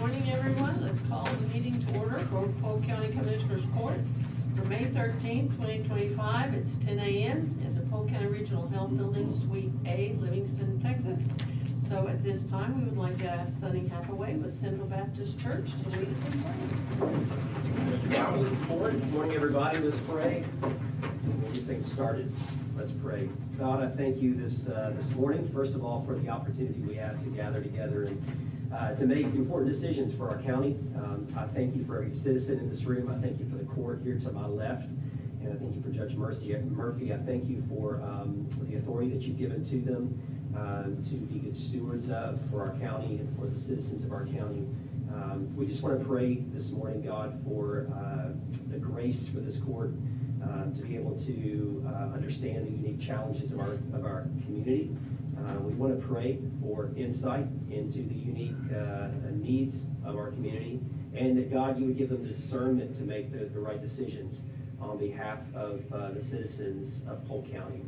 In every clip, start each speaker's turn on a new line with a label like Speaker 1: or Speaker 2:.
Speaker 1: Morning, everyone. Let's call the meeting to order for Polk County Commissioners Court for May 13th, 2025. It's 10 a.m. at the Polk County Regional Health Building, Suite A, Livingston, Texas. So at this time, we would like to ask Sunny Hathaway with Central Baptist Church to lead us in prayer.
Speaker 2: Good morning, everybody. Let's pray. We'll get things started. Let's pray. God, I thank you this morning, first of all, for the opportunity we have to gather together and to make important decisions for our county. I thank you for every citizen in this room. I thank you for the court here to my left. And I thank you for Judge Murphy. I thank you for the authority that you've given to them to be good stewards of for our county and for the citizens of our county. We just want to pray this morning, God, for the grace for this court to be able to understand the unique challenges of our community. We want to pray for insight into the unique needs of our community, and that, God, you would give them discernment to make the right decisions on behalf of the citizens of Polk County.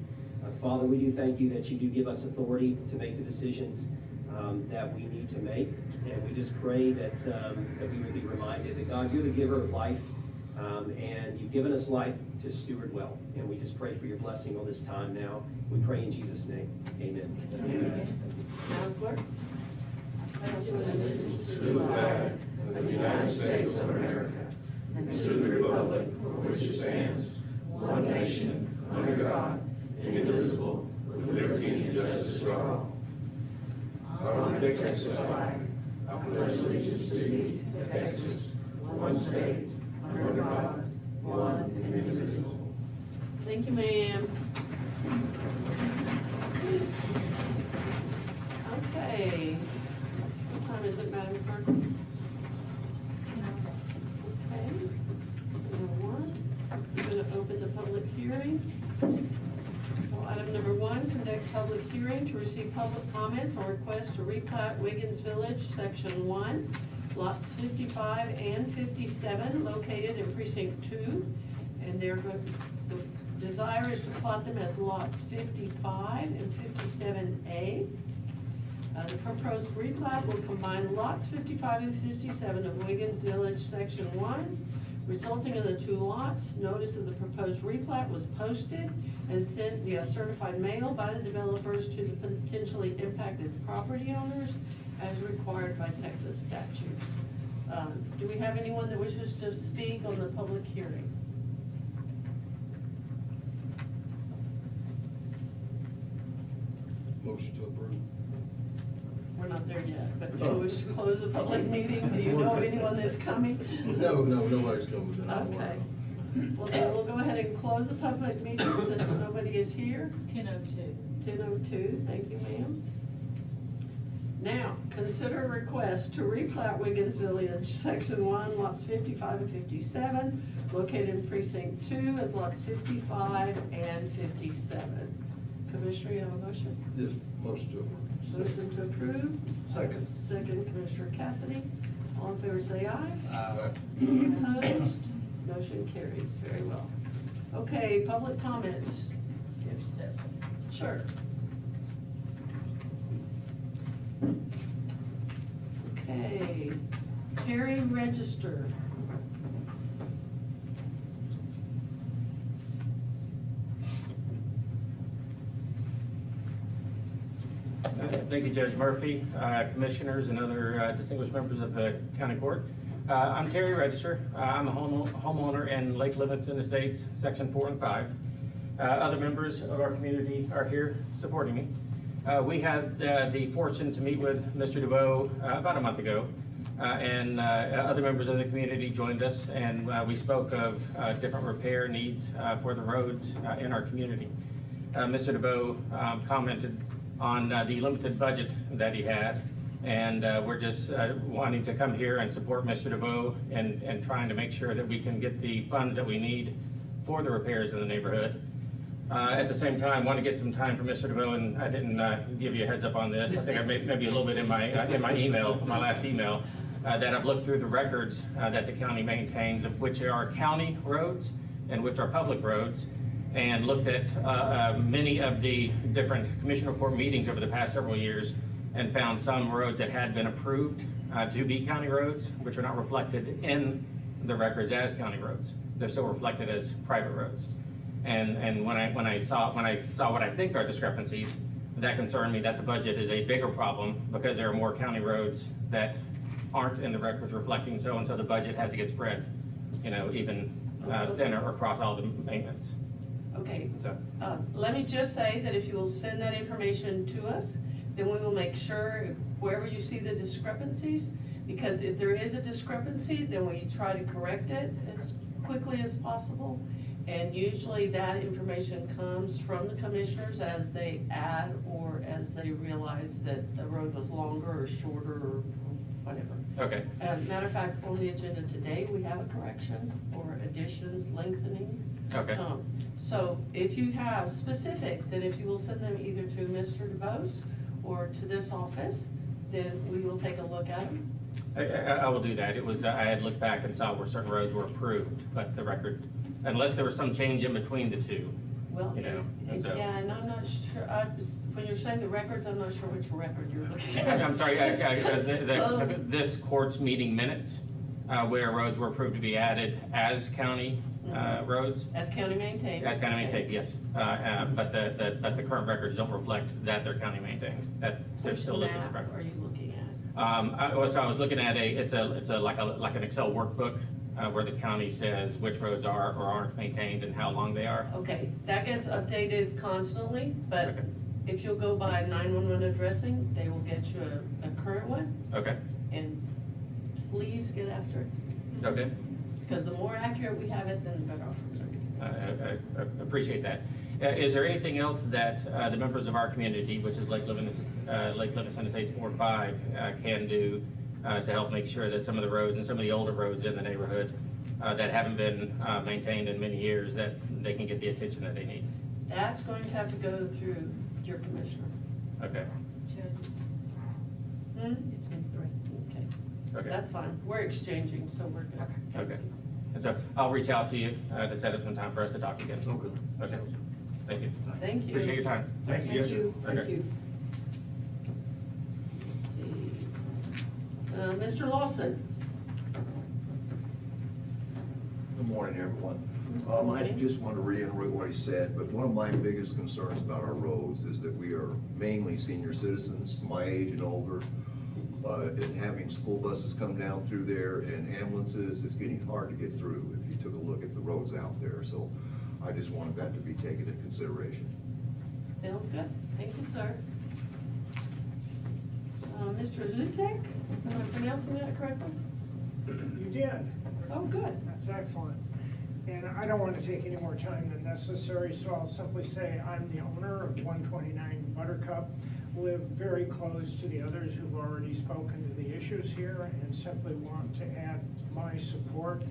Speaker 2: Father, we do thank you that you do give us authority to make the decisions that we need to make, and we just pray that we would be reminded that, God, you're the giver of life, and you've given us life to steward well, and we just pray for your blessing on this time now. We pray in Jesus' name. Amen.
Speaker 1: Madam Clerk?
Speaker 3: Pledge allegiance to the flag of the United States of America and to the republic for which it stands, one nation, under God, indivisible, with liberty and justice for all. On the Texas flag, I pledge allegiance to thee, Texas, one state, under God, one and indivisible.
Speaker 1: Thank you, ma'am. Okay. What time is it, Madam Clerk? Okay. Number one, we're going to open the public hearing. So item number one, conduct public hearing to receive public comments on request to replat Wiggins Village, Section 1, lots 55 and 57, located in Precinct 2. And the desire is to plot them as lots 55 and 57A. The proposed replat will combine lots 55 and 57 of Wiggins Village, Section 1, resulting in the two lots. Notice of the proposed replat was posted and sent via certified mail by the developers to the potentially impacted property owners as required by Texas statutes. Do we have anyone that wishes to speak on the public hearing?
Speaker 4: Motion to approve.
Speaker 1: We're not there yet, but do you wish to close the public meeting? Do you know of anyone that's coming?
Speaker 4: No, nobody's coming that I'm aware
Speaker 1: Okay.
Speaker 4: of.
Speaker 1: Well, then we'll go ahead and close the public meeting since nobody is here.
Speaker 5: 10:02.
Speaker 1: 10:02, thank you, ma'am. Now, consider a request to replat Wiggins Village, Section 1, lots 55 and 57, located in Precinct 2 as lots 55 and 57. Commissioner, you have a motion?
Speaker 4: Yes, motion to approve.
Speaker 1: Motion to approve.
Speaker 4: Second.
Speaker 1: Second, Commissioner Cassidy. All in favor, say aye.
Speaker 4: Aye.
Speaker 1: Opposed? Motion carries. Very well. Okay, public comments.
Speaker 5: There's 7.
Speaker 1: Sure. Okay, Terry Register.
Speaker 6: Thank you, Judge Murphy, commissioners, and other distinguished members of the county court. I'm Terry Register. I'm a homeowner in Lake Livingston Estates, Section 4 and 5. Other members of our community are here supporting me. We had the fortune to meet with Mr. DeVoe about a month ago, and other members of the community joined us, and we spoke of different repair needs for the roads in our community. Mr. DeVoe commented on the limited budget that he had, and we're just wanting to come here and support Mr. DeVoe and trying to make sure that we can get the funds that we need for the repairs in the neighborhood. At the same time, want to get some time for Mr. DeVoe, and I didn't give you a heads up on this. I think I made maybe a little bit in my email, my last email, that I've looked through the records that the county maintains, of which are county roads and which are public roads, and looked at many of the different commission report meetings over the past several years and found some roads that had been approved to be county roads, which are not reflected in the records as county roads. They're still reflected as private roads. And when I saw what I think are discrepancies, that concerned me that the budget is a bigger problem because there are more county roads that aren't in the records reflecting so, and so the budget has to get spread, even thinner across all the maintenance.
Speaker 1: Okay,
Speaker 6: So,
Speaker 1: let me just say that if you will send that information to us, then we will make sure wherever you see the discrepancies, because if there is a discrepancy, then we try to correct it as quickly as possible. And usually that information comes from the commissioners as they add or as they realize that the road was longer or shorter or whatever.
Speaker 6: okay,
Speaker 1: Matter of fact, on the agenda today, we have a correction or additions, lengthening.
Speaker 6: okay,
Speaker 1: So if you have specifics, and if you will send them either to Mr. DeBose or to this office, then we will take a look at them.
Speaker 6: I will do that. It was, I had looked back and saw where certain roads were approved, but the record, unless there was some change in between the two.
Speaker 1: Well,
Speaker 6: And so-
Speaker 1: yeah, and I'm not sure, when you're saying the records, I'm not sure which record you're looking at.
Speaker 6: I'm sorry,
Speaker 1: So-
Speaker 6: this court's meeting minutes, where roads were approved to be added as county roads.
Speaker 1: As county maintained.
Speaker 6: As county maintained, yes. But the current records don't reflect that they're county maintained, that they're
Speaker 1: Which
Speaker 6: still listed as
Speaker 1: map
Speaker 6: record.
Speaker 1: are you looking at?
Speaker 6: I was looking at it's like an Excel workbook, where the county says which roads are or aren't maintained and how long they are.
Speaker 1: Okay, that gets updated constantly, but
Speaker 6: Okay.
Speaker 1: if you'll go by 911 addressing, they will get you a current one,
Speaker 6: Okay,
Speaker 1: and please get after it.
Speaker 6: okay.
Speaker 1: Because the more accurate we have it, then the better off we're gonna be.
Speaker 6: I appreciate that. Is there anything else that the members of our community, which is Lake Livingston Estates 4 and 5, can do to help make sure that some of the roads and some of the older roads in the neighborhood that haven't been maintained in many years, that they can get the attention that they need?
Speaker 1: That's going to have to go through your commissioner.
Speaker 6: Okay,
Speaker 5: Judges,
Speaker 1: Hmm?
Speaker 5: it's been 3.
Speaker 1: Okay,
Speaker 6: okay,
Speaker 1: that's fine. We're exchanging, so we're good.
Speaker 6: okay. And so I'll reach out to you to set up some time for us to talk again.
Speaker 4: Okay.
Speaker 6: Okay, thank you.
Speaker 1: Thank you.
Speaker 6: Appreciate your time.
Speaker 1: Thank you. Thank
Speaker 6: Okay.
Speaker 1: you. Let's see. Mr. Lawson?
Speaker 3: Good morning, everyone.
Speaker 1: Good morning.
Speaker 3: I just want to reiterate what he said, but one of my biggest concerns about our roads is that we are mainly senior citizens, my age and older, and having school buses come down through there and ambulances, it's getting hard to get through if you took a look at the roads out there. So I just wanted that to be taken into consideration.
Speaker 1: Sounds good. Thank you, sir. Mr. Zutek, am I pronouncing that correctly?
Speaker 7: You did.
Speaker 1: Oh, good.
Speaker 7: That's excellent. And I don't want to take any more time than necessary, so I'll simply say I'm the owner of 129 Buttercup, live very close to the others who've already spoken to the issues here, and simply want to add my support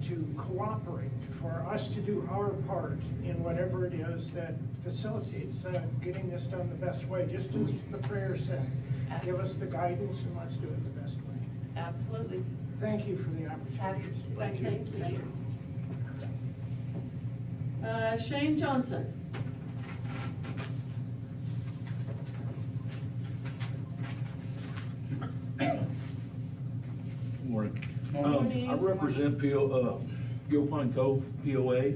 Speaker 7: to cooperate for us to do our part in whatever it is that facilitates getting this done the best way, just as the prayer said. Give us the guidance and let's do it the best way.
Speaker 1: Absolutely.
Speaker 7: Thank you for the opportunity.
Speaker 1: Thank you. Shane Johnson?
Speaker 8: Morning.
Speaker 1: Morning.
Speaker 8: I represent Yopon Cove, POA.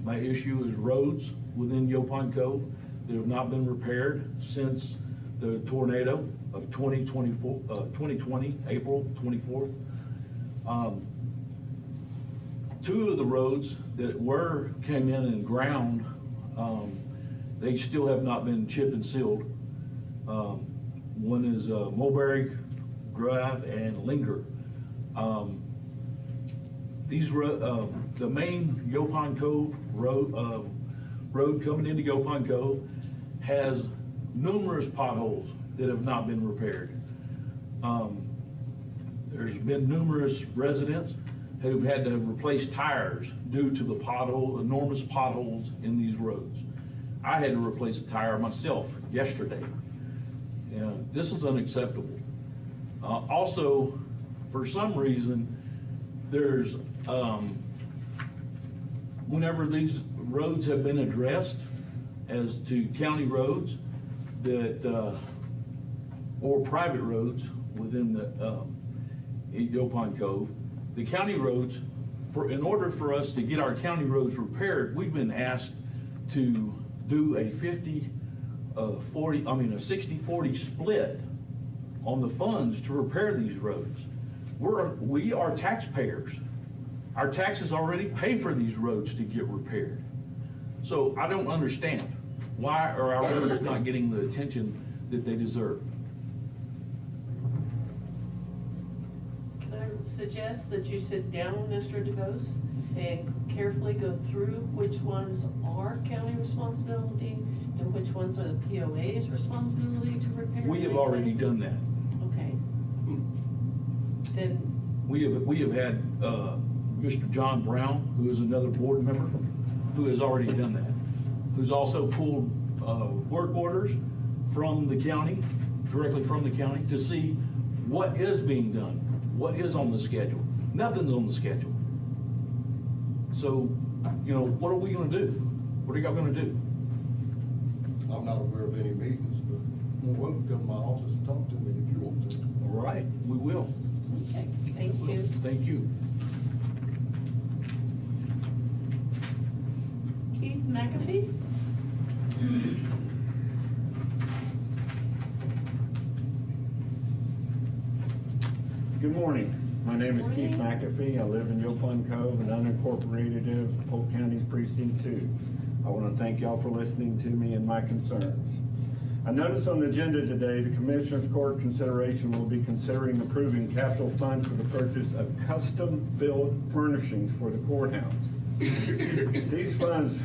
Speaker 8: My issue is roads within Yopon Cove that have not been repaired since the tornado of 2020, April 24th. Two of the roads that came in and ground, they still have not been chipped and sealed. One is Mulberry Drive and Linger. The main Yopon Cove road coming into Yopon Cove has numerous potholes that have not been repaired. There's been numerous residents who've had to replace tires due to the enormous potholes in these roads. I had to replace a tire myself yesterday. This is unacceptable. Also, for some reason, there's, whenever these roads have been addressed as to county roads or private roads, within the, in Yopon Cove. The county roads, in order for us to get our county roads repaired, we've been asked to do a 60-40 split on the funds to repair these roads. We are taxpayers. Our taxes already pay for these roads to get repaired. So I don't understand, why are our roads not getting the attention that they deserve?
Speaker 1: Can I suggest that you sit down, Mr. DeVos, and carefully go through which ones are county responsibility and which ones are the POA's responsibility to repair?
Speaker 8: We have already done that.
Speaker 1: Okay. Then,
Speaker 8: We have had, Mr. John Brown, who is another board member, who has already done that, who's also pulled, work orders from the county, directly from the county, to see what is being done, what is on the schedule. Nothing's on the schedule. So, you know, what are we gonna do? What are y'all gonna do?
Speaker 4: I'm not aware of any meetings, but you're welcome to come to my office and talk to me if you want to.
Speaker 8: All right, we will.
Speaker 1: okay, thank you.
Speaker 8: Thank you.
Speaker 1: Keith McAfee?
Speaker 9: Good morning. My name is Keith McAfee. I live in Yopon Cove, an unincorporated Polk County's Precinct 2. I want to thank y'all for listening to me and my concerns. I notice on the agenda today, the Commissioners Court consideration will be considering approving capital funds for the purchase of custom-built furnishings for the courthouse. These funds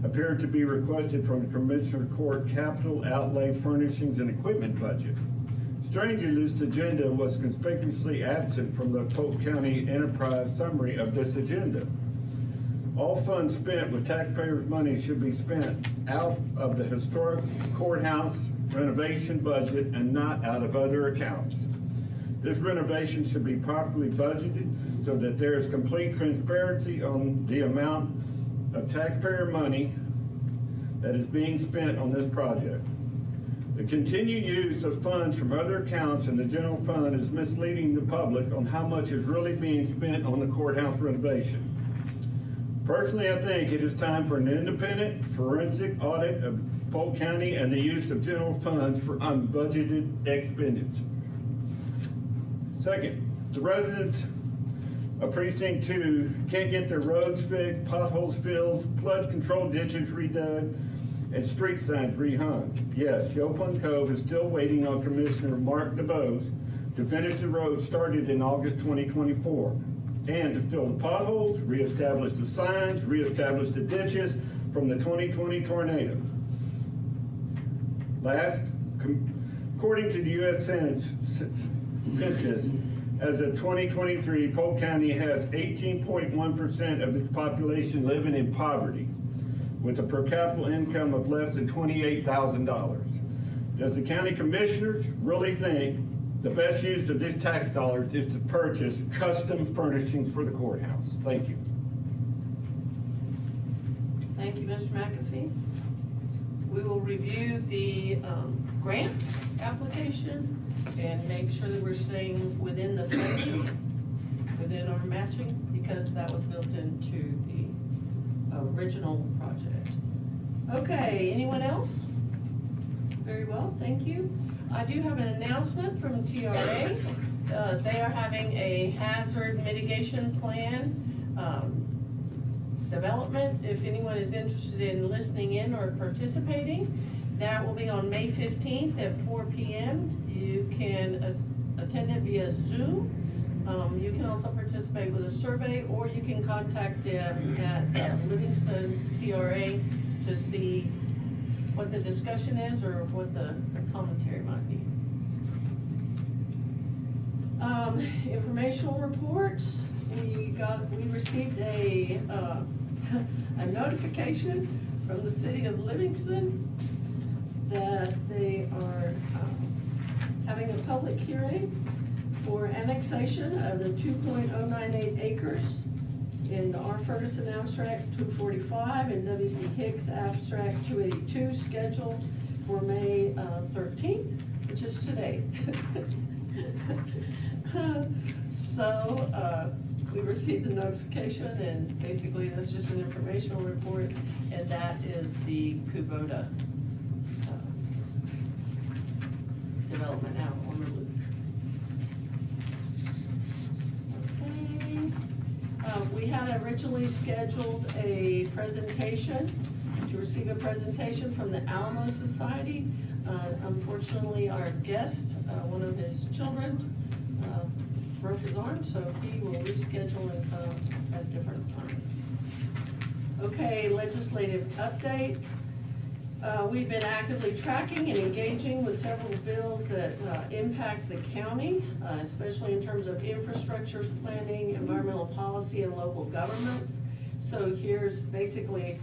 Speaker 9: appear to be requested from the Commissioner Court capital outlay furnishings and equipment budget. Strangely, this agenda was conspicuously absent from the Polk County Enterprise summary of this agenda. All funds spent with taxpayers' money should be spent out of the historic courthouse renovation budget and not out of other accounts. This renovation should be properly budgeted so that there is complete transparency on the amount of taxpayer money that is being spent on this project. The continued use of funds from other accounts in the general fund is misleading the public on how much is really being spent on the courthouse renovation. Personally, I think it is time for an independent forensic audit of Polk County and the use of general funds for unbudgeted expenditure. Second, the residents of Precinct 2 can't get their roads fixed, potholes filled, flood control ditches redug, and street signs rehung. Yes, Yopon Cove is still waiting on Commissioner Mark DeVos to finish the road started in August 2024, and to fill the potholes, reestablish the signs, reestablish the ditches from the 2020 tornado. Last, according to the U.S. Census, as of 2023, Polk County has 18.1% of its population living in poverty, with a per capita income of less than $28,000. Does the county commissioners really think the best use of these tax dollars is to purchase custom furnishings for the courthouse? Thank you.
Speaker 1: Thank you, Mr. McAfee. We will review the grant application and make sure that we're staying within the funding, within our matching, because that was built into the original project. Okay, anyone else? Very well, thank you. I do have an announcement from TRA. They are having a hazard mitigation plan development. If anyone is interested in listening in or participating, that will be on May 15th at 4 p.m. You can attend it via Zoom. You can also participate with a survey, or you can contact them at Livingston TRA to see what the discussion is or what the commentary might be. Informational reports. We received a notification from the city of Livingston that they are having a public hearing for annexation of the 2.098 acres in the R. Ferguson Abstract 245 and W.C. Hicks Abstract 282, scheduled for May 13th. which is today. So, we received the notification, and basically that's just an informational report, and that is the Kubota development out on the loop. Okay. We had originally scheduled a presentation, to receive a presentation from the Alamo Society. Unfortunately, our guest, one of his children, broke his arm, so he will reschedule and come at a different time. Okay, legislative update. We've been actively tracking and engaging with several bills that impact the county, especially in terms of infrastructure planning, environmental policy, and local governments. So here's basically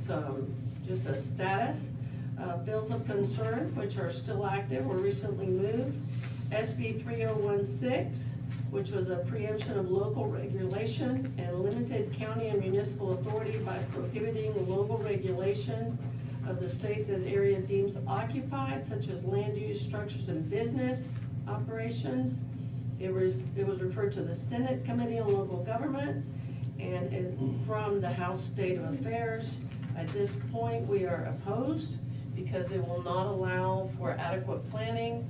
Speaker 1: just a status. Bills of concern, which are still active, were recently moved. SB 3016, which was a preemption of local regulation and limited county and municipal authority by prohibiting local regulation of the state that the area deems occupied, such as land use, structures, and business operations. It was referred to the Senate Committee on Local Government and from the House State of Affairs. At this point, we are opposed because it will not allow for adequate planning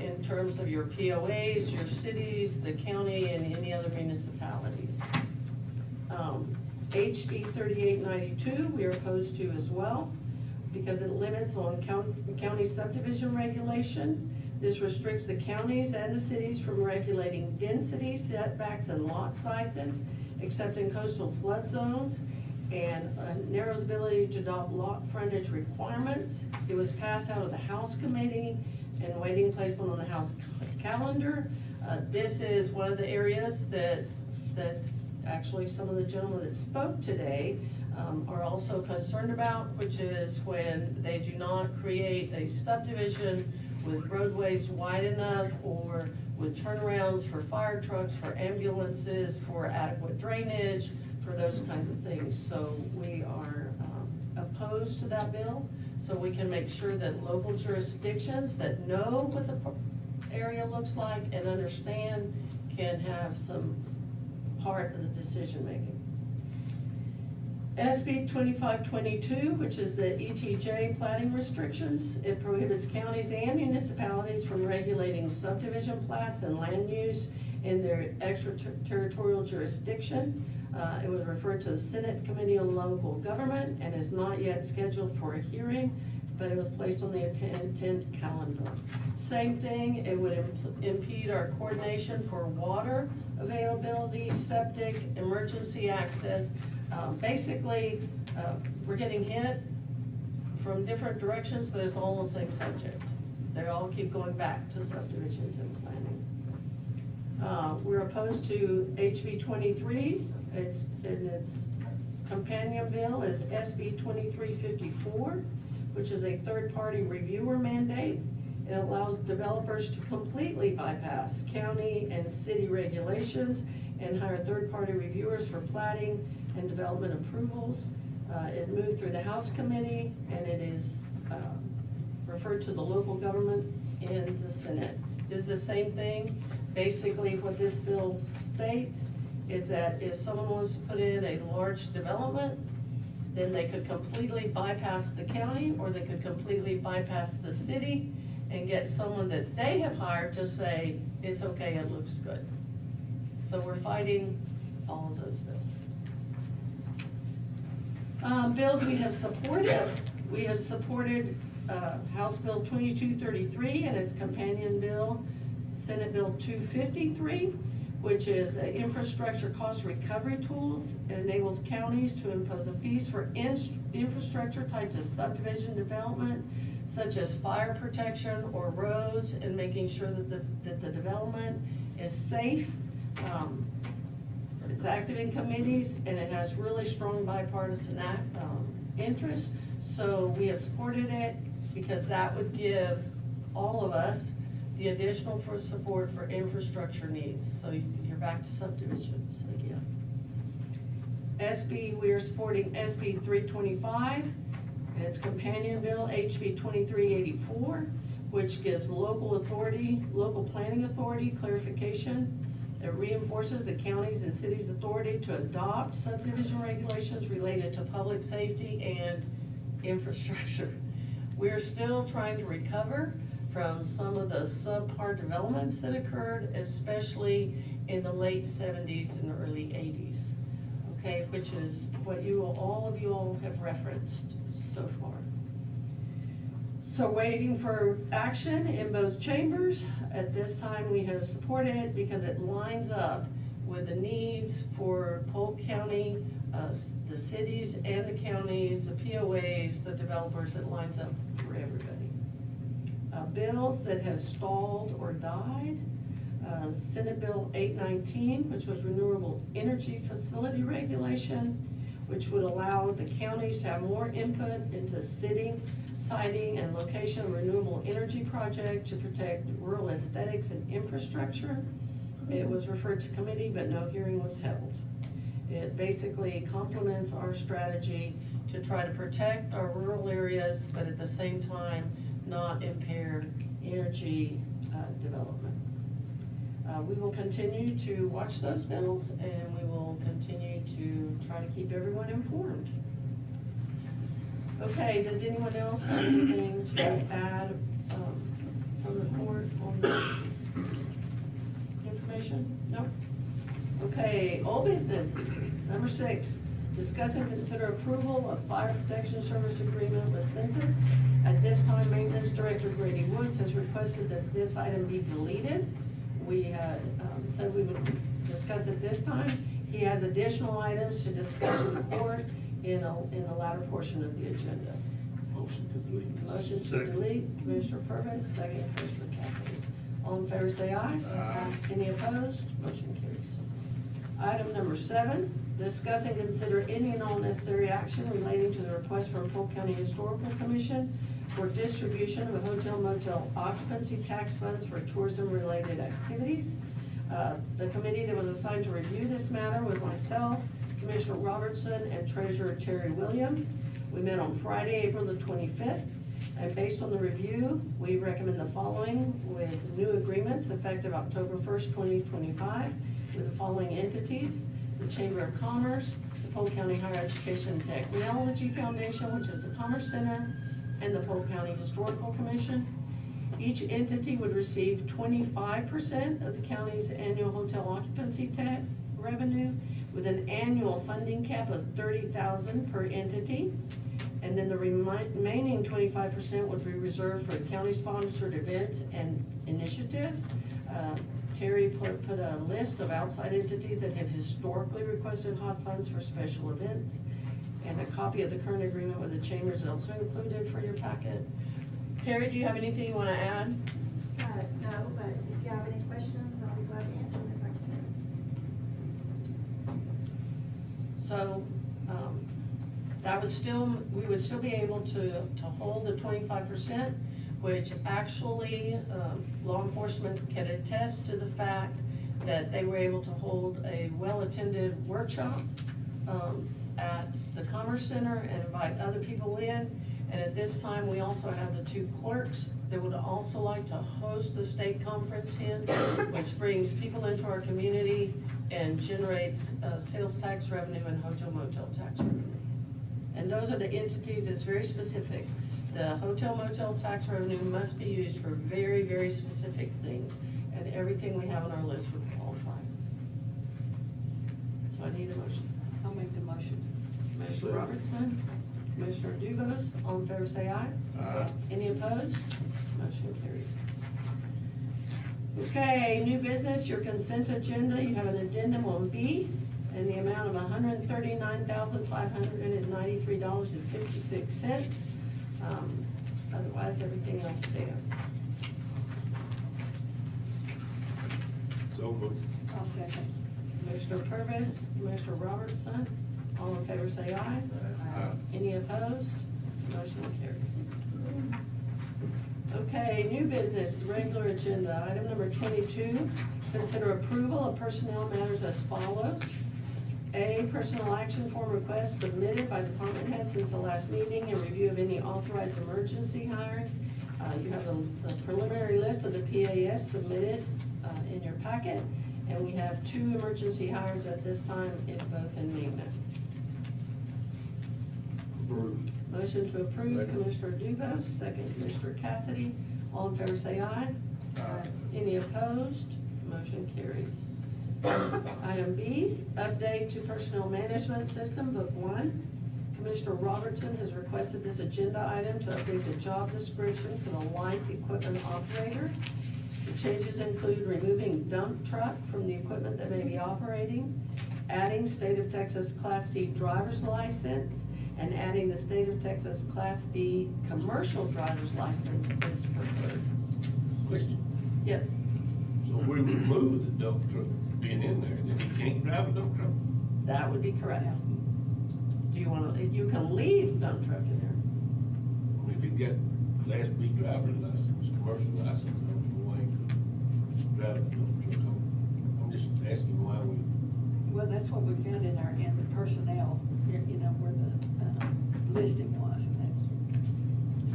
Speaker 1: in terms of your POAs, your cities, the county, and any other municipalities. HB 3892, we are opposed to as well, because it limits on county subdivision regulation. This restricts the counties and the cities from regulating density, setbacks, and lot sizes, except in coastal flood zones, and narrows ability to adopt lot frontage requirements. It was passed out of the House Committee and waiting placement on the House calendar. This is one of the areas that actually some of the gentlemen that spoke today are also concerned about, which is when they do not create a subdivision with roadways wide enough or with turnarounds for fire trucks, for ambulances, for adequate drainage, for those kinds of things. So we are opposed to that bill, so we can make sure that local jurisdictions that know what the area looks like and understand can have some part of the decision-making. SB 2522, which is the ETJ plating restrictions. It prohibits counties and municipalities from regulating subdivision plats and land use in their extraterritorial jurisdiction. It was referred to the Senate Committee on Local Government and is not yet scheduled for a hearing, but it was placed on the intent calendar. Same thing, it would impede our coordination for water availability, septic, emergency access. Basically, we're getting hit from different directions, but it's all the same subject. They all keep going back to subdivisions and planning. We're opposed to HB 23. Its companion bill is SB 2354, which is a third-party reviewer mandate. It allows developers to completely bypass county and city regulations and hire third-party reviewers for plating and development approvals. It moved through the House Committee, and it is referred to the local government and the Senate. It's the same thing. Basically, what this bill states is that if someone wants to put in a large development, then they could completely bypass the county, or they could completely bypass the city and get someone that they have hired to say, it's okay, it looks good. So we're fighting all of those bills. Bills we have supported. We have supported House Bill 2233 and its companion bill, Senate Bill 253, which is infrastructure cost recovery tools. It enables counties to impose a fees for infrastructure tied to subdivision development, such as fire protection or roads, and making sure that the development is safe. It's active in committees, and it has really strong bipartisan interest. So we have supported it because that would give all of us the additional support for infrastructure needs. So you're back to subdivisions again. We are supporting SB 325 and its companion bill, HB 2384, which gives local planning authority clarification. It reinforces the counties and cities' authority to adopt subdivision regulations related to public safety and infrastructure. We're still trying to recover from some of the subpar developments that occurred, especially in the late 70s and early 80s. Okay, which is what all of you all have referenced so far. So waiting for action in both chambers. At this time, we have supported it because it lines up with the needs for Polk County, the cities and the counties, the POAs, the developers. It lines up for everybody. Bills that have stalled or died. Senate Bill 819, which was Renewable Energy Facility Regulation, which would allow the counties to have more input into siting and location of renewable energy project to protect rural aesthetics and infrastructure. It was referred to committee, but no hearing was held. It basically complements our strategy to try to protect our rural areas, but at the same time, not impair energy development. We will continue to watch those bills, and we will continue to try to keep everyone informed. Okay, does anyone else have anything to add from the court on this information? No? Okay, old business, number 6, discuss and consider approval of fire protection service agreement with Centus. At this time, Maintenance Director Grady Woods has requested that this item be deleted. We had said we would discuss it this time. He has additional items to discuss with the court in the latter portion of the agenda.
Speaker 8: Motion to delete.
Speaker 1: Motion to delete, Commissioner Purvis, second, Commissioner Cassidy. All in favor say aye. Aye. Any opposed? Motion carries. Item number 7, discuss and consider any and all necessary action relating to the request from Polk County Historical Commission for distribution of hotel motel occupancy tax funds for tourism-related activities. The committee that was assigned to review this matter was myself, Commissioner Robertson, and Treasurer Terry Williams. We met on Friday, April the 25th, and based on the review, we recommend the following with new agreements effective October 1st, 2025, with the following entities: the Chamber of Commerce, the Polk County Higher Education and Technology Foundation, which is the Commerce Center, and the Polk County Historical Commission. Each entity would receive 25% of the county's annual hotel occupancy tax revenue, with an annual funding cap of $30,000 per entity. And then the remaining 25% would be reserved for county-sponsored events and initiatives. Terry put a list of outside entities that have historically requested hot funds for special events, and a copy of the current agreement with the chambers is also included for your packet. Terry, do you have anything you want to add?
Speaker 5: No, but if you have any questions, I'll be glad to answer them if I can.
Speaker 1: So, we would still be able to hold the 25%, which actually, law enforcement can attest to the fact that they were able to hold a well-attended workshop, at the Commerce Center and invite other people in. And at this time, we also have the 2 clerks that would also like to host the state conference in, which brings people into our community and generates sales tax revenue and hotel motel tax revenue. And those are the entities. It's very specific. The hotel motel tax revenue must be used for very, very specific things, and everything we have on our list would qualify. So I need a motion.
Speaker 5: I'll make the motion.
Speaker 1: Commissioner Robertson, Commissioner Dubus, all in favor say aye.
Speaker 3: Aye.
Speaker 1: Any opposed? Motion carries. Okay, new business, your consent agenda, you have an addendum on B in the amount of $139,593.56. Otherwise, everything else stands.
Speaker 3: So moved.
Speaker 5: I'll second.
Speaker 1: Commissioner Purvis, Commissioner Robertson, all in favor say aye.
Speaker 3: Aye.
Speaker 1: Any opposed? Motion carries. Okay, new business, regular agenda. Item number 22, consider approval of personnel matters as follows. A, personnel action form request submitted by department heads since the last meeting and review of any authorized emergency hiring You have the preliminary list of the PAS submitted in your packet, and we have 2 emergency hires at this time, both in maintenance.
Speaker 3: Approved.
Speaker 1: Motion to approve, Commissioner Dubus, second Commissioner Cassidy. All in favor say aye.
Speaker 3: Aye.
Speaker 1: Any opposed? Motion carries. Item B, update to personnel management system, book 1. Commissioner Robertson has requested this agenda item to update the job description for the light equipment operator. The changes include removing dump truck from the equipment that may be operating, adding state of Texas Class C driver's license, and adding the state of Texas Class B commercial driver's license is preferred.
Speaker 3: Question.
Speaker 1: Yes,
Speaker 3: So we remove the dump truck being in there, then he can't drive a dump truck?
Speaker 1: that would be correct. Do you wanna, you can leave dump truck in there?
Speaker 3: I mean, if he got Class B driver's license, commercial license, I don't know why he could drive a dump truck. I'm just asking why we,
Speaker 10: Well, that's what we found in the personnel, you know, where the listing was, and that's,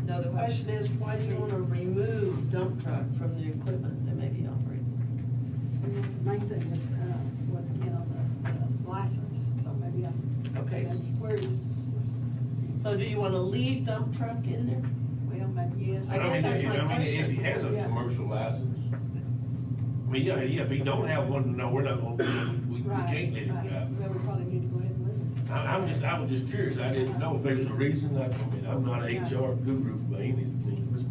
Speaker 1: No, the question is, why do you wanna remove dump truck from the equipment that may be operating?
Speaker 10: the main thing was again on the license, so maybe
Speaker 1: Okay,
Speaker 10: that's where is,
Speaker 1: so do you wanna leave dump truck in there?
Speaker 10: well, maybe yes.
Speaker 1: I guess that's my
Speaker 3: if he has a
Speaker 10: Yeah.
Speaker 3: commercial license, I mean, yeah, if he don't have one, no, we're not gonna, we
Speaker 10: Right,
Speaker 3: can't let him
Speaker 10: right.
Speaker 3: drive.
Speaker 10: Well, we probably need to go ahead and leave it.
Speaker 3: I was just curious, I didn't know if there was a reason, I mean, I'm not a HR guru by any means.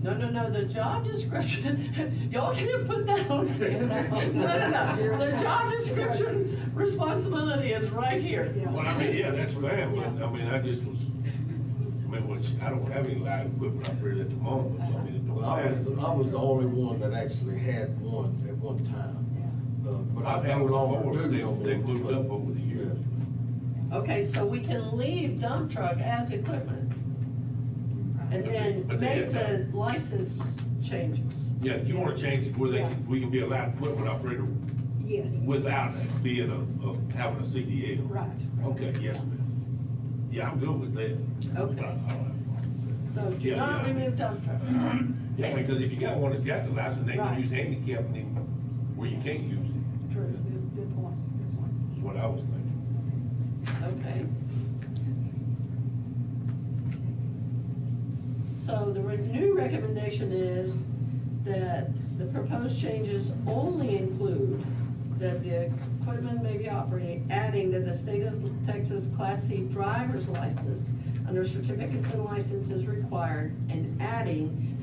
Speaker 1: No, the job description, y'all can't put that on here. No, the job description responsibility is right here.
Speaker 10: Yeah.
Speaker 3: Well, I mean, yeah, that's fine, but, I mean, I just was, I mean, which, I don't have any light equipment operator at the moment, so I mean, it don't
Speaker 4: Well,
Speaker 3: matter.
Speaker 4: I was the only one that actually had one at one time. But
Speaker 3: I've
Speaker 4: I
Speaker 3: had
Speaker 4: no
Speaker 3: one
Speaker 4: longer
Speaker 3: before,
Speaker 4: do
Speaker 3: they,
Speaker 4: no more.
Speaker 3: they moved
Speaker 4: but-
Speaker 3: up over the years.
Speaker 1: Okay, so we can leave dump truck as equipment and then
Speaker 3: But they-
Speaker 1: make the license changes.
Speaker 3: Yeah, you wanna change it where they, can- we can be a light equipment operator
Speaker 10: Yes.
Speaker 3: without being having a CDL.
Speaker 10: Right.
Speaker 3: Okay, yes, ma'am. Yeah, I'm good with that.
Speaker 1: Okay. So do
Speaker 3: Yeah,
Speaker 1: not
Speaker 3: yeah.
Speaker 1: remove dump truck.
Speaker 3: Yeah, because if you got one that's got the license, they can
Speaker 10: Right.
Speaker 3: use handicap and then where you can't use it,
Speaker 10: True, good point, good point.
Speaker 3: is what I was thinking.
Speaker 1: Okay. So the new recommendation is that the proposed changes only include that the equipment may be operating, adding that the state of Texas Class C driver's license under certificates and licenses required, and adding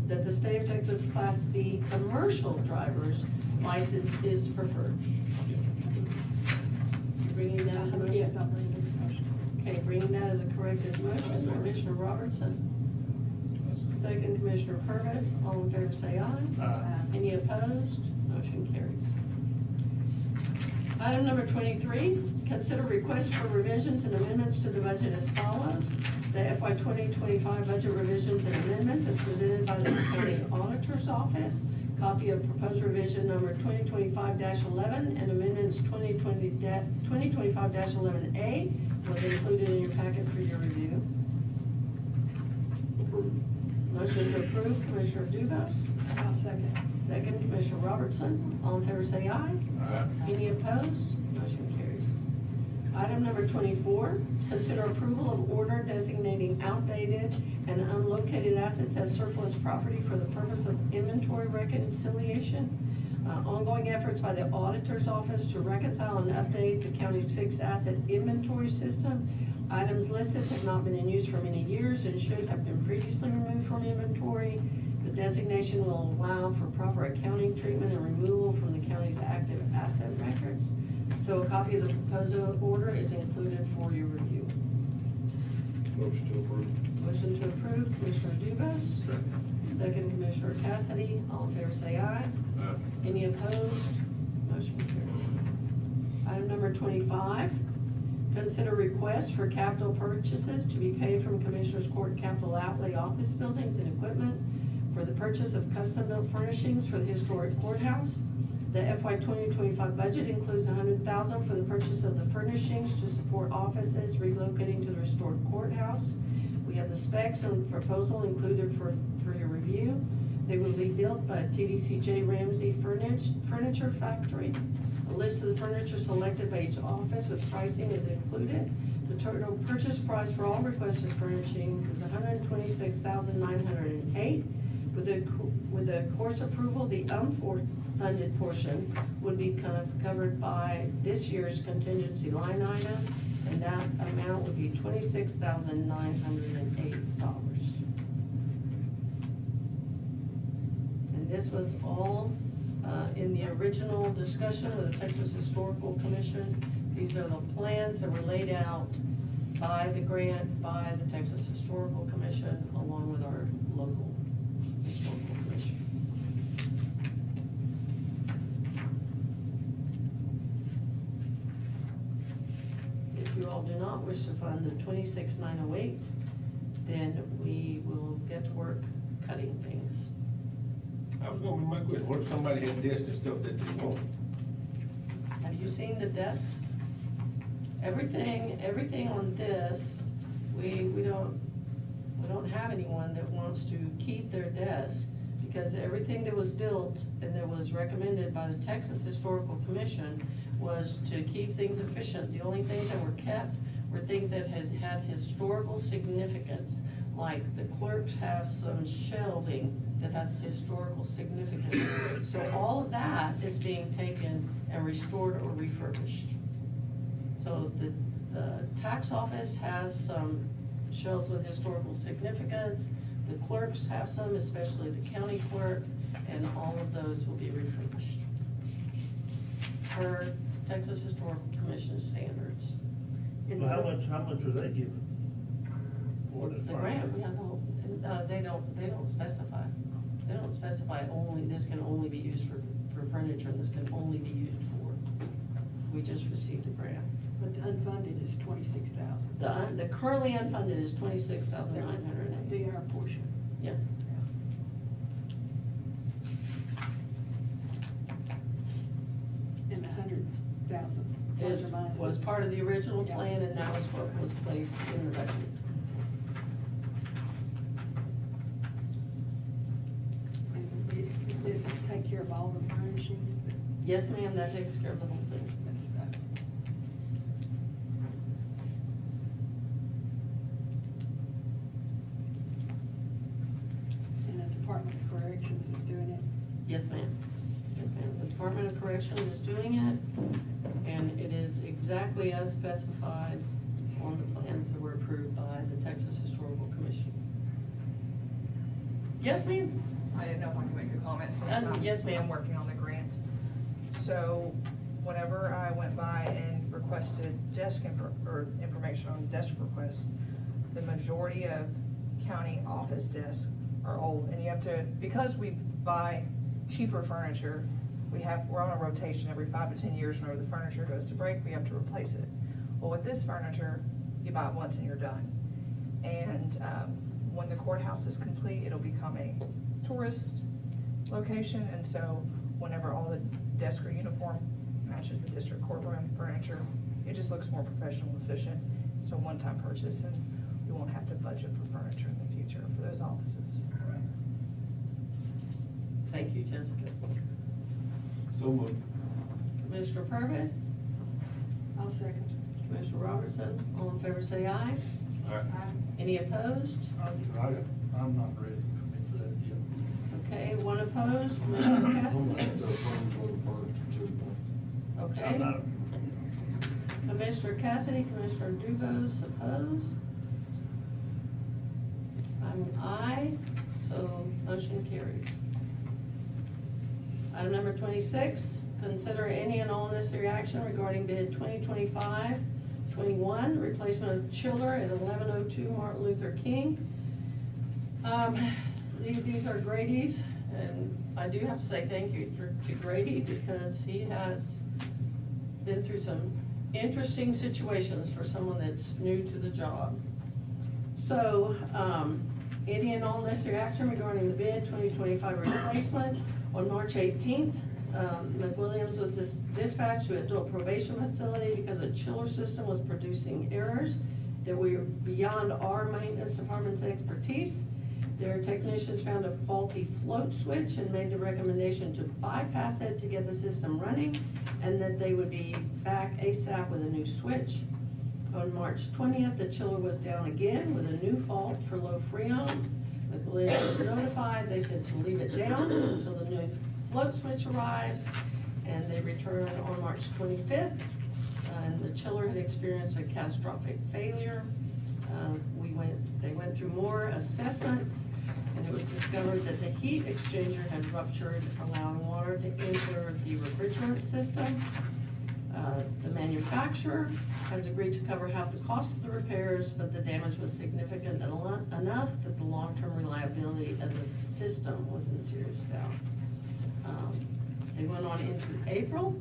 Speaker 1: that the state of Texas Class B commercial driver's license is preferred. You bringing that as a motion?
Speaker 10: Yes, I'll bring this motion.
Speaker 1: Okay, bringing that as a corrected motion, Commissioner Robertson. Second, Commissioner Purvis. All in favor say aye.
Speaker 4: Aye.
Speaker 1: Any opposed? Motion carries. Item number 23, consider request for revisions and amendments to the budget as follows. The FY 2025 budget revisions and amendments is presented by the County Auditor's Office. Copy of proposed revision number 2025-11 and amendments 2025-11A was included in your packet for your review. Motion to approve, Commissioner Dubus.
Speaker 10: I'll second.
Speaker 1: Second, Commissioner Robertson. All in favor say aye.
Speaker 3: Aye.
Speaker 1: Any opposed? Motion carries. Item number 24, consider approval of order designating outdated and unlocated assets as surplus property for the purpose of inventory reconciliation. Ongoing efforts by the Auditor's Office to reconcile and update the county's fixed asset inventory system. Items listed have not been in use for many years and should have been previously removed from inventory. The designation will allow for proper accounting treatment and removal from the county's active asset records. So a copy of the proposed order is included for your review.
Speaker 3: Motion to approve.
Speaker 1: Motion to approve, Commissioner Dubus.
Speaker 3: Second.
Speaker 1: Second, Commissioner Cassidy. All in favor say aye.
Speaker 3: Aye.
Speaker 1: Any opposed? Motion carries. Item number 25, consider request for capital purchases to be paid from Commissioners Court capital outlay office buildings and equipment for the purchase of custom-built furnishings for the historic courthouse. The FY 2025 budget includes $100,000 for the purchase of the furnishings to support offices relocating to the restored courthouse. We have the specs and proposal included for your review. They will be built by TDCJ Ramsey Furniture Factory. A list of the furniture selected by each office with pricing is included. The total purchase price for all requested furnishings is $126,908. With the course approval, the unfunded portion would be covered by this year's contingency line item, and that amount would be $26,908. And this was all in the original discussion with the Texas Historical Commission. These are the plans that were laid out by the grant, by the Texas Historical Commission, along with our local historical commission. If you all do not wish to fund the 26,908, then we will get to work cutting things.
Speaker 3: I was gonna be my question, what if somebody had this and stuff that they want?
Speaker 1: Have you seen the desks? Everything on this, we don't have anyone that wants to keep their desk, because everything that was built and that was recommended by the Texas Historical Commission was to keep things efficient. The only things that were kept were things that had historical significance, like the clerks have some shelving that has historical significance. So all of that is being taken and restored or refurbished. So the tax office has some shelves with historical significance. The clerks have some, especially the county clerk, and all of those will be refurbished per Texas Historical Commission standards.
Speaker 11: Well, how much are they giving? For
Speaker 1: The grant, we have the whole, they don't specify. They don't specify only, this can only be used for furniture, and this can only be used for. We just received the grant.
Speaker 10: But the unfunded is 26,000.
Speaker 1: The currently unfunded is 26,908.
Speaker 10: DR portion.
Speaker 1: Yes.
Speaker 10: And 100,000 plus or minus.
Speaker 1: Was part of the original
Speaker 10: Yeah.
Speaker 1: plan, and that was what was placed in the budget.
Speaker 10: And did this take care of all the furnishings?
Speaker 1: Yes, ma'am, that takes care of the whole thing.
Speaker 10: That's that. And the Department of Corrections is doing it.
Speaker 1: Yes, ma'am. Yes, ma'am. The Department of Correction is doing it, and it is exactly as specified on the plans that were approved by the Texas Historical Commission. Yes, ma'am?
Speaker 12: I didn't know if I could make a comment since
Speaker 1: Yes, ma'am.
Speaker 12: I'm working on the grant. So whenever I went by and requested information on desk requests, the majority of county office desks are old, and you have to, because we buy cheaper furniture, we're on a rotation every 5 to 10 years. Whenever the furniture goes to break, we have to replace it. Well, with this furniture, you buy it once and you're done. And when the courthouse is complete, it'll become a tourist location, and so whenever all the desks are uniform, matches the district courtroom furniture, it just looks more professional and efficient. It's a one-time purchase, and we won't have to budget for furniture in the future for those offices.
Speaker 1: Thank you, Jessica.
Speaker 3: So moved.
Speaker 1: Commissioner Purvis,
Speaker 10: I'll second.
Speaker 1: Commissioner Robertson, all in favor say aye.
Speaker 3: All right.
Speaker 1: Any opposed?
Speaker 11: I'm not ready to commit to that yet.
Speaker 1: Okay, one opposed, Commissioner
Speaker 4: I'm gonna
Speaker 1: Cassidy.
Speaker 4: have to vote for the furniture too.
Speaker 1: Okay.
Speaker 11: I'm not,
Speaker 1: Commissioner Cassidy, Commissioner Duvos opposed. I'm aye, so motion carries. Item number 26, consider any and all necessary action regarding bid 2025-21, replacement of chiller at 1102 Martin Luther King. These are Grady's, and I do have to say thank you to Grady, because he has been through some interesting situations for someone that's new to the job. So, any and all necessary action regarding the bid 2025 replacement. On March 18th, McWilliams was dispatched to adult probation facility because a chiller system was producing errors that we are beyond our maintenance department's expertise. Their technicians found a faulty float switch and made the recommendation to bypass it to get the system running, and that they would be back ASAP with a new switch. On March 20th, the chiller was down again with a new fault for low freon. The collision was notified, they said to leave it down until the new float switch arrives, and they returned on March 25th, and the chiller had experienced a catastrophic failure. They went through more assessments, and it was discovered that the heat exchanger had ruptured, allowing water to enter the refrigerant system. The manufacturer has agreed to cover half the cost of the repairs, but the damage was significant enough that the long-term reliability of the system was in serious doubt. They went on into April,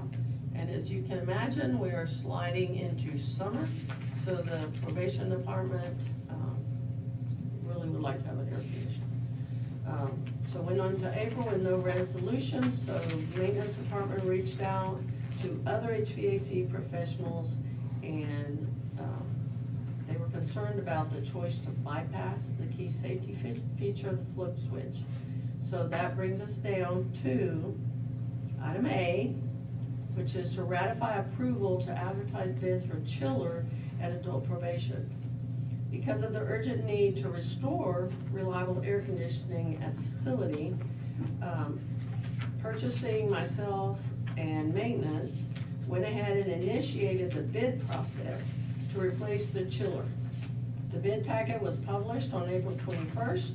Speaker 1: and as you can imagine, we are sliding into summer, so the probation department really would like to have an air conditioner. So went on to April with no resolution, so the maintenance department reached out to other HVAC professionals, and they were concerned about the choice to bypass the key safety feature of the float switch. So that brings us down to item A, which is to ratify approval to advertise bids for chiller at adult probation. Because of the urgent need to restore reliable air conditioning at the facility, purchasing, myself, and maintenance went ahead and initiated the bid process to replace the chiller. The bid packet was published on April 21st,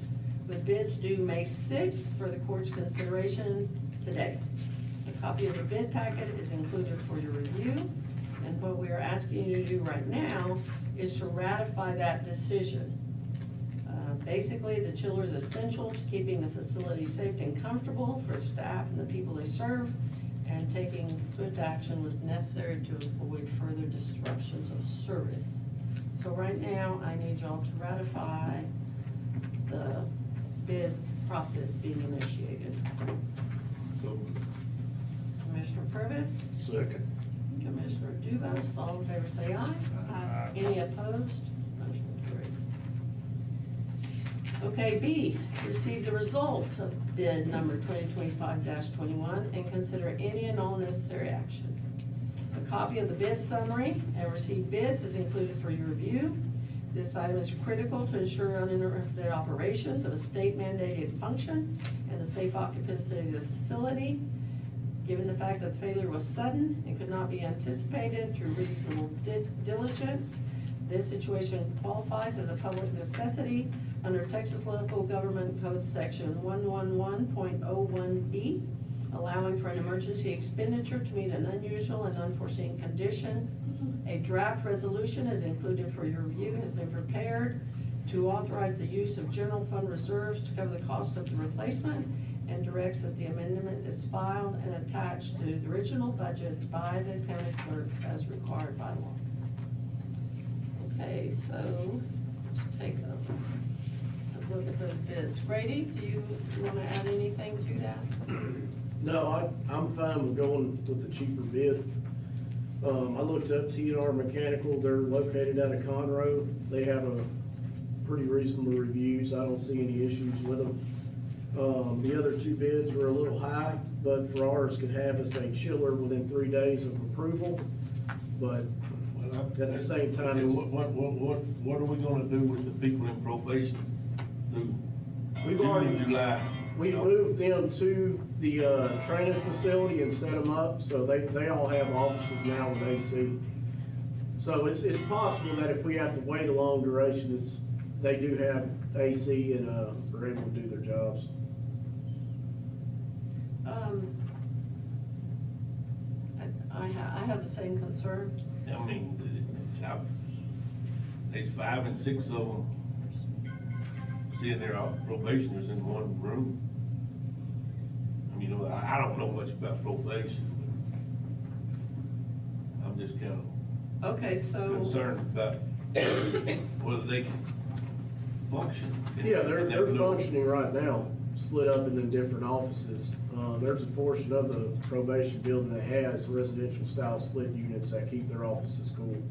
Speaker 1: with bids due May 6th for the court's consideration today. A copy of the bid packet is included for your review, and what we are asking you to do right now is to ratify that decision. Basically, the chiller is essential to keeping the facility safe and comfortable for staff and the people they serve, and taking swift action was necessary to avoid further disruptions of service. So right now, I need y'all to ratify the bid process being initiated.
Speaker 3: So,
Speaker 1: Commissioner Purvis,
Speaker 4: Second.
Speaker 1: Commissioner Dubus, all in favor say aye.
Speaker 4: Aye.
Speaker 1: Any opposed? Motion carries. Okay, B, receive the results of bid number 2025-21 and consider any and all necessary action. A copy of the bid summary and received bids is included for your review. This item is critical to ensure uninterrupted operations of a state mandated function and the safe occupancy of the facility. Given the fact that the failure was sudden and could not be anticipated through reasonable diligence, this situation qualifies as a public necessity under Texas Local Government Code Section 111.01B, allowing for an emergency expenditure to meet an unusual and unforeseen condition. A draft resolution is included for your review, has been prepared to authorize the use of general fund reserves to cover the cost of the replacement, and directs that the amendment is filed and attached to the original budget by the county clerk as required by law. Okay, so take a look at those bids. Grady, do you want to add anything to that?
Speaker 11: No, I'm fine with going with the cheaper bid. I looked up T&R Mechanical, they're located out of Conroe. They have a pretty reasonable reviews, I don't see any issues with them. The other two bids were a little high, but for ours could have us a chiller within 3 days of approval. But at the same time, it's,
Speaker 3: what are we gonna do with the people in probation through
Speaker 11: We've
Speaker 3: June,
Speaker 11: already-
Speaker 3: July?
Speaker 11: we've moved them to the training facility and set them up, so they all have offices now with AC. So it's possible that if we have to wait a long duration, they do have AC and are able to do their jobs.
Speaker 1: I have the same concern.
Speaker 3: I mean, there's 5 and 6 of them sitting there, all probationers in one room. I mean, I don't know much about probation, but I'm just kind of
Speaker 1: Okay, so.
Speaker 3: concerned about whether they can function.
Speaker 11: Yeah, they're functioning right now, split up into different offices. There's a portion of the probation building that has residential style split units that keep their offices cool.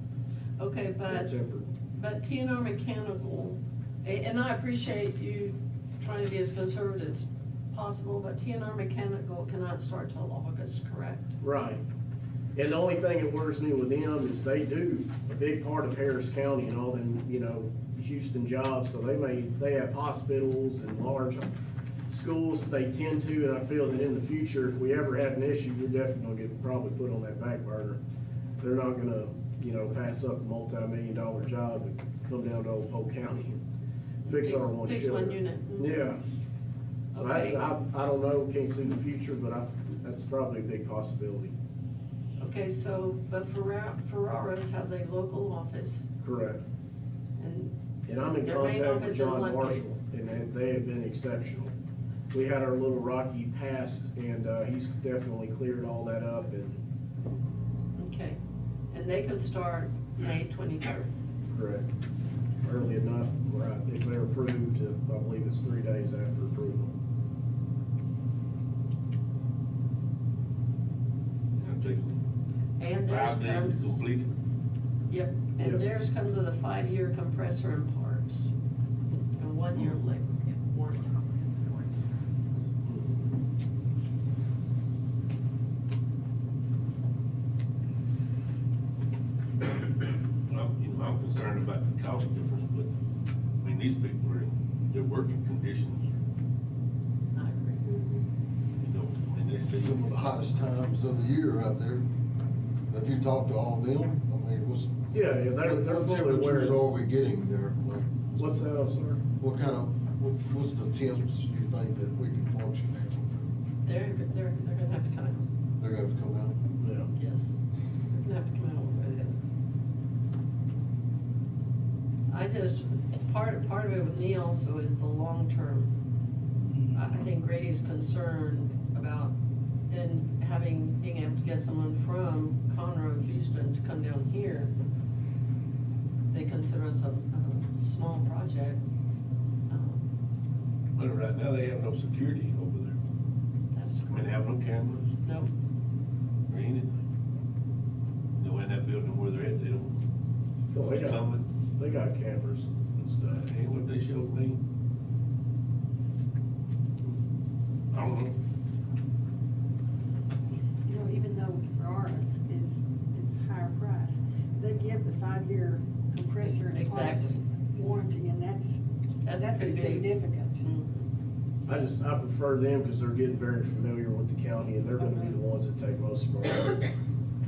Speaker 1: Okay,
Speaker 11: They're
Speaker 1: but
Speaker 11: tempered.
Speaker 1: But TNR Mechanical, and I appreciate you trying to be as conservative as possible, but TNR Mechanical cannot start till August, correct?
Speaker 11: Right. And the only thing that worries me with them is they do a big part of Harris County and all them, you know, Houston jobs, so they have hospitals and large schools that they tend to, and I feel that in the future, if we ever have an issue, we're definitely gonna get probably put on that back burner. They're not gonna, you know, pass up a multi-million-dollar job to come down to Old Polk County and fix our one
Speaker 1: Fix
Speaker 11: chiller.
Speaker 1: one unit.
Speaker 11: Yeah. So that's,
Speaker 1: Okay.
Speaker 11: I don't know, can't see the future, but that's probably a big possibility.
Speaker 1: Okay, so, but Ferraris has a local office,
Speaker 11: Correct.
Speaker 1: and
Speaker 11: And I'm in
Speaker 1: their main
Speaker 11: contact
Speaker 1: office
Speaker 11: with
Speaker 1: is
Speaker 11: John
Speaker 1: Lufkin.
Speaker 11: Marshall, and they have been exceptional. We had our little rocky past, and he's definitely cleared all that up, and
Speaker 1: Okay, and they could start May 23rd.
Speaker 11: correct, early enough, where if they're approved, I believe it's 3 days after approval.
Speaker 3: It'll take
Speaker 1: And theirs
Speaker 3: 5 days to
Speaker 1: comes,
Speaker 3: complete it.
Speaker 1: yep, and
Speaker 11: Yes.
Speaker 1: theirs comes with a 5-year compressor and parts, and 1-year labor warranty.
Speaker 3: I'm concerned about the cost difference, but, I mean, these people are in their working conditions,
Speaker 1: I agree.
Speaker 3: you know, I mean, they say.
Speaker 4: Some of the hottest times of the year out there. Have you talked to all of them? I mean,
Speaker 11: Yeah, they're
Speaker 4: what
Speaker 11: fully aware.
Speaker 4: temperatures are we getting there? Like,
Speaker 11: What's that, I'm sorry?
Speaker 4: what kind of, what's the temps you think that we can function at?
Speaker 1: They're gonna have to come out,
Speaker 4: They're gonna have to come out?
Speaker 11: Yeah.
Speaker 1: yes, they're gonna have to come out one way or the other. I just, part of it with me also is the long term. I think Grady's concerned about then being able to get someone from Conroe, Houston to come down here. They consider us a small project.
Speaker 3: But right now, they have no security over there.
Speaker 1: That's
Speaker 3: I mean, they have no cameras
Speaker 1: Nope,
Speaker 3: or anything. You know, in that building where they're at, they don't,
Speaker 11: Oh,
Speaker 3: what's
Speaker 11: they got
Speaker 3: coming
Speaker 11: cameras.
Speaker 3: and stuff. Ain't what they showed me. I don't know.
Speaker 10: You know, even though Ferraris is higher price, they give the 5-year compressor and parts
Speaker 1: Exactly.
Speaker 10: warranty, and that's
Speaker 1: pretty big.
Speaker 10: significant.
Speaker 11: I prefer them because they're getting very familiar with the county, and they're gonna be the ones that take most of our work.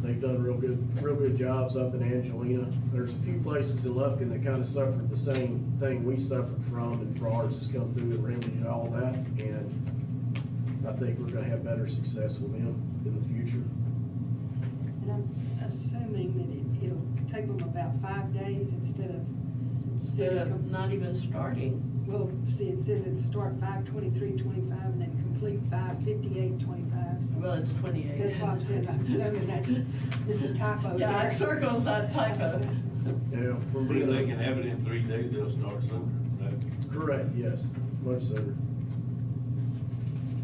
Speaker 11: They've done real good jobs up in Angelina. There's a few places in Lufkin that kind of suffered the same thing we suffered from, and Ferraris has come through and remedied all that, and I think we're gonna have better success with them in the future.
Speaker 10: And I'm assuming that it'll take them about 5 days instead of.
Speaker 1: instead of not even starting.
Speaker 10: Well, see, it says it'll start 5/23/25 and then complete 5/58/25. So
Speaker 1: Well, it's 28.
Speaker 10: that's why I'm saying, I'm assuming that's just a typo.
Speaker 1: Yeah, I
Speaker 10: there.
Speaker 1: circled that typo.
Speaker 11: Yeah, from
Speaker 3: But if they
Speaker 11: being,
Speaker 3: can have it in 3 days, they'll start sooner, right?
Speaker 11: correct, yes, much sooner.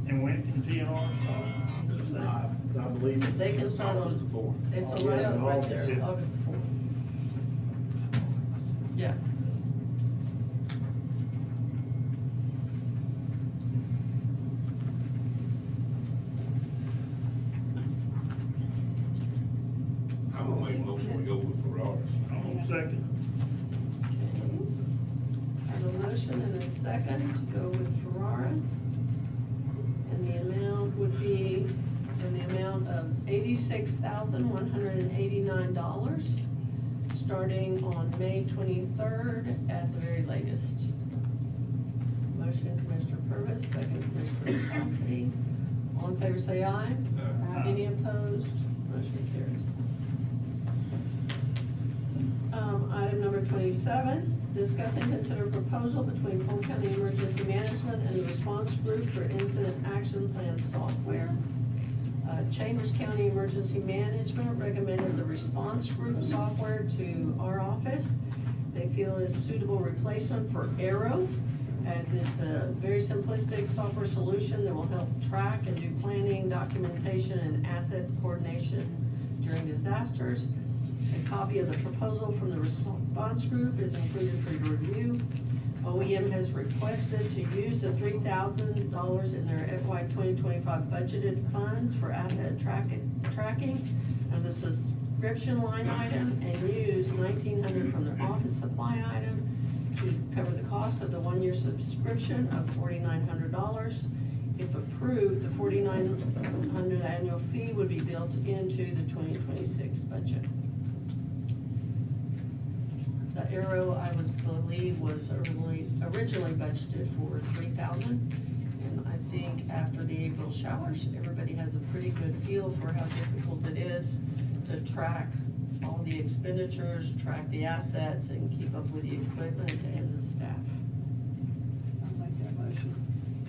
Speaker 13: And when can TNR start?
Speaker 11: I believe it's.
Speaker 1: They can start
Speaker 3: August
Speaker 1: on,
Speaker 3: the 4th.
Speaker 1: it's
Speaker 11: Yeah,
Speaker 1: right up right there,
Speaker 11: August.
Speaker 1: August 4th. Yeah.
Speaker 3: I'm gonna make a motion to go with Ferraris.
Speaker 13: I'm on second.
Speaker 1: There's a motion and a second to go with Ferraris. And the amount would be in the amount of $86,189, starting on May 23rd at the very latest. Motion Commissioner Purvis, second Commissioner Cassidy. All in favor say aye.
Speaker 3: Aye.
Speaker 1: Any opposed? Motion carries. Item number 27, discuss and consider proposal between Polk County Emergency Management and the Response Group for Incident Action Plan Software. Chambers County Emergency Management recommended the Response Group software to our office. They feel is suitable replacement for Arrow, as it's a very simplistic software solution that will help track and do planning, documentation, and asset coordination during disasters. They copy of the proposal from the response group is included for your review. OEM has requested to use the $3,000 in their FY 2025 budgeted funds for asset tracking of the subscription line item and use $1,900 from their office supply item to cover the cost of the one-year subscription of $4,900. If approved, the $4,900 annual fee would be built into the 2026 budget. The arrow, I believe, was originally budgeted for $3,000. And I think after the April showers, everybody has a pretty good feel for how difficult it is to track all the expenditures, track the assets, and keep up with the equipment and the staff.
Speaker 10: I'll make that motion.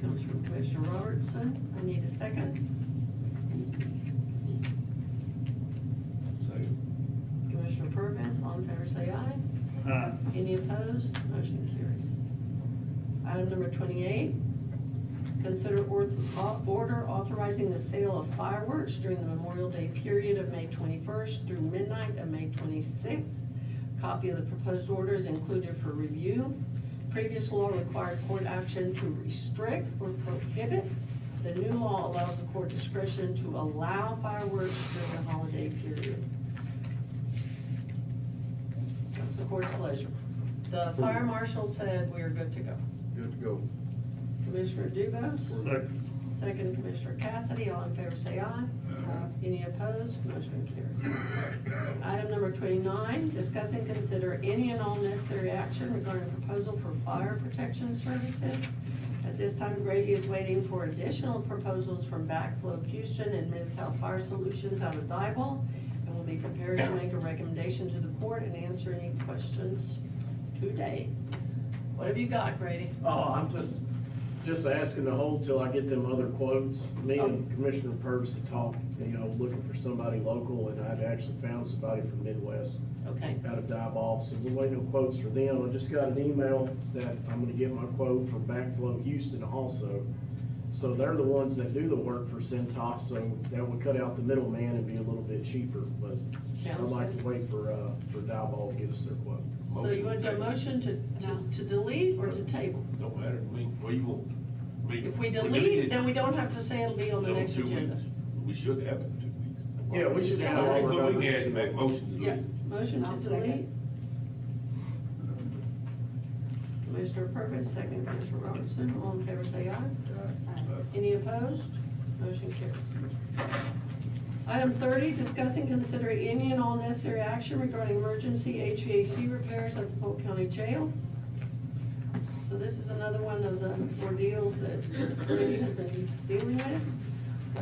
Speaker 1: Comes from Commissioner Robertson. I need a second.
Speaker 3: Second.
Speaker 1: Commissioner Purvis, all in favor say aye.
Speaker 13: Aye.
Speaker 1: Any opposed? Motion carries. Item number 28, consider order authorizing the sale of fireworks during the Memorial Day period of May 21st through midnight of May 26th. Copy of the proposed order is included for review. Previous law required court action to restrict or prohibit. The new law allows the court discretion to allow fireworks during the holiday period. What's the court's pleasure? The fire marshal said we are good to go.
Speaker 4: Good to go.
Speaker 1: Commissioner Dugas?
Speaker 13: Second.
Speaker 1: Second, Commissioner Cassidy, all in favor say aye. Any opposed? Motion carries. Item number 29, discuss and consider any and all necessary action regarding proposal for fire protection services. At this time, Grady is waiting for additional proposals from Backflow Houston and Mid-South Fire Solutions out of Diboll, and will be prepared to make a recommendation to the court and answer any questions today. What have you got, Grady?
Speaker 11: Oh, I'm just asking to hold till I get them other quotes. Me and Commissioner Purvis had talked, looking for somebody local, and I'd actually found somebody from Midwest
Speaker 1: Okay,
Speaker 11: out of Diboll, so we're waiting on quotes for them. I just got an email that I'm gonna get my quote from Backflow Houston also. So they're the ones that do the work for Centos, so that would cut out the middleman and be a little bit cheaper, but I'd
Speaker 1: Sounds
Speaker 11: like
Speaker 1: good.
Speaker 11: to wait for Diboll to give us their quote.
Speaker 1: so you want to do a motion to delete or to table?
Speaker 3: Don't matter to me, what do you want?
Speaker 1: If we delete, then we don't have to say it'll be on the
Speaker 3: No,
Speaker 1: next
Speaker 3: 2
Speaker 1: agenda.
Speaker 3: weeks. We should have it in 2 weeks.
Speaker 11: Yeah, we should have
Speaker 1: all
Speaker 3: We
Speaker 1: our
Speaker 3: could, we
Speaker 11: numbers
Speaker 3: can have
Speaker 11: to-
Speaker 3: to make motions to
Speaker 1: Yeah,
Speaker 3: leave.
Speaker 1: motion
Speaker 10: I'll
Speaker 1: to
Speaker 10: second.
Speaker 1: delete. Commissioner Purvis, second Commissioner Robertson, all in favor say aye. Any opposed? Motion carries. Item 30, discuss and consider any and all necessary action regarding emergency HVAC repairs at the Polk County Jail. So this is another one of the ordeals that Randy has been dealing with.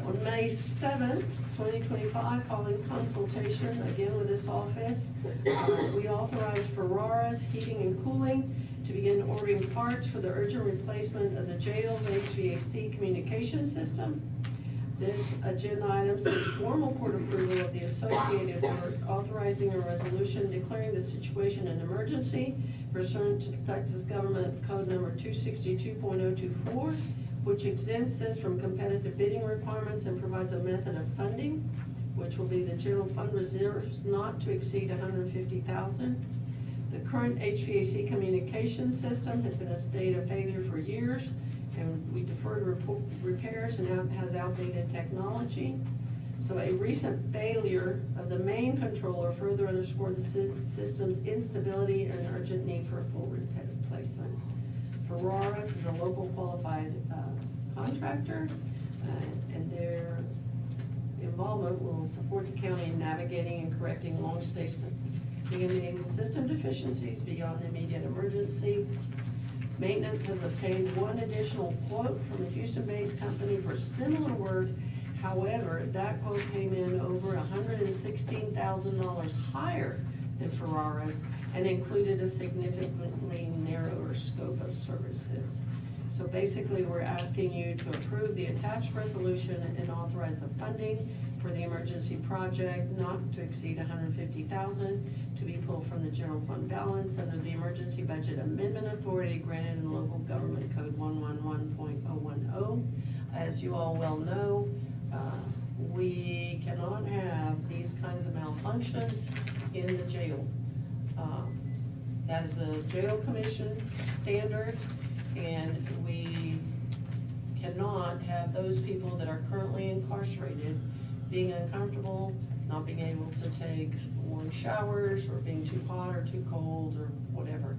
Speaker 1: On May 7th, 2025, following consultation again with this office, we authorized Ferraris Heating and Cooling to begin ordering parts for the urgent replacement of the jail's HVAC communication system. This agenda item seeks formal court approval of the associated work, authorizing a resolution declaring the situation an emergency pursuant to Texas Government Code number 262.024, which exempts this from competitive bidding requirements and provides a method of funding, which will be the general fund reserves not to exceed $150,000. The current HVAC communication system has been a state of failure for years, and we deferred repairs and now has outdated technology. So a recent failure of the main controller further underscored the system's instability and urgent need for a full replacement. Ferraris is a local qualified contractor, and their involvement will support the county in navigating and correcting long-standing system deficiencies beyond immediate emergency. Maintenance has obtained one additional quote from a Houston-based company for similar work. However, that quote came in over $116,000 higher than Ferraris and included a significantly narrower scope of services. So basically, we're asking you to approve the attached resolution and authorize the funding for the emergency project not to exceed $150,000 to be pulled from the general fund balance under the emergency budget amendment authority granted in local government code 111.010. As you all well know, we cannot have these kinds of malfunctions in the jail. That is a jail commission standard, and we cannot have those people that are currently incarcerated being uncomfortable, not being able to take warm showers, or being too hot or too cold, or whatever.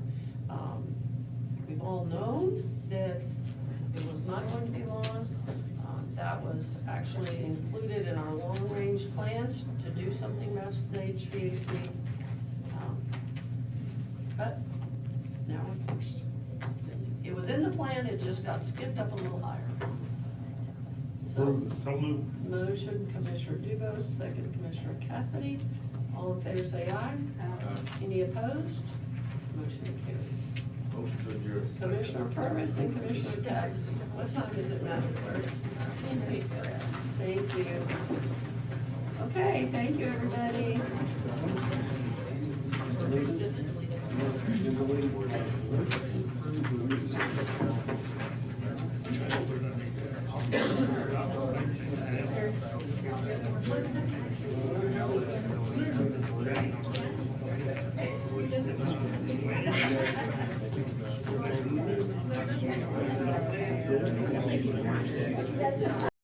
Speaker 1: We've all known that it was not going to be long. That was actually included in our long-range plans to do something about the HVAC. But now we're forced. It was in the plan, it just got skipped up a little higher. So,
Speaker 13: So moved.
Speaker 1: motion Commissioner Dubose, second Commissioner Cassidy. All in favor say aye. Any opposed? Motion carries.
Speaker 8: Motion to adjourn.
Speaker 1: Commissioner Purvis and Commissioner Cassidy. What time is it, Madam Clerk? Thank you. Okay, thank you, everybody.